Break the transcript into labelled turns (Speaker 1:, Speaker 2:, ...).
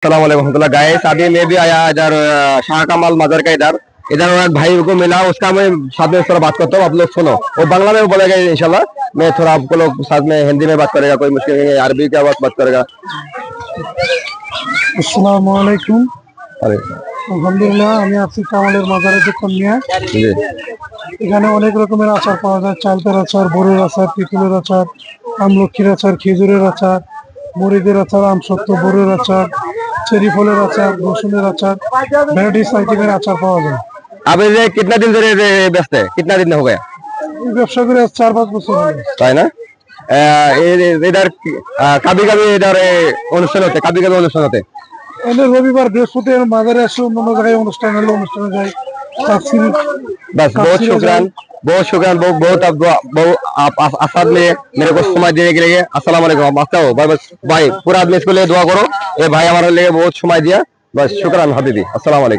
Speaker 1: अस्सलाम वालेकुम रहमतुल्लाह गाइस। अभी मैं भी आया इधर शाह कमाल मदर का इधर इधर एक भाई को मिला, उसका मैं साथ में थोड़ा बात करता हूँ। आप लोग सुनो, वो बांग्ला में बोलेगा इंशाल्लाह, मैं थोड़ा आपको लोग साथ में हिंदी में बात करेगा, कोई मुश्किल नहीं है, अरबी क्या बात करेगा।
Speaker 2: আসসালামু আলাইকুম।
Speaker 1: अरे
Speaker 2: আলহামদুলিল্লাহ, আমি আছি কামালের মাজারে দোকান নিয়ে।
Speaker 1: जी
Speaker 2: এখানে অনেক রকমের আচার পাওয়া যায়, চালতার আচার, বড়ির আচার, তেঁতুলের আচার, আমলক্ষীর আচার, খেজুরের আচার, মরিচের আচার, আমসত্ত্ব, বড়ির আচার, চেরি ফলের আচার, রসুনের আচার, ভ্যারাইটিস আইটেমের আচার পাওয়া যায়।
Speaker 1: आप ये कितना दिन से व्यस्त है, कितना दिन हो गया?
Speaker 2: এই ব্যবসা করে আজ 4-5 বছর হলো।
Speaker 1: है ना। इधर कभी कभी इधर অনুষ্ঠান হতে, कभी कभी অনুষ্ঠান হতে।
Speaker 2: এনে রবিবার বৃহস্পতিবার মাজারে আসে, অন্যান্য জায়গায় অনুষ্ঠান হলে অনুষ্ঠানে যায়। তাফসীর
Speaker 1: बस बहुत शुक्रान, बहुत शुक्रान, बहुत बहुत आप आसाद में मेरे को समय देने के लिए। अस्सलाम वालेकुम। आता हो बस भाई, पूरा आदमी इसको लिए दुआ करो, ये भाई हमारे लिए बहुत समय दिया। बस शुक्रान हबीबी, अस्सलाम वालेकुम।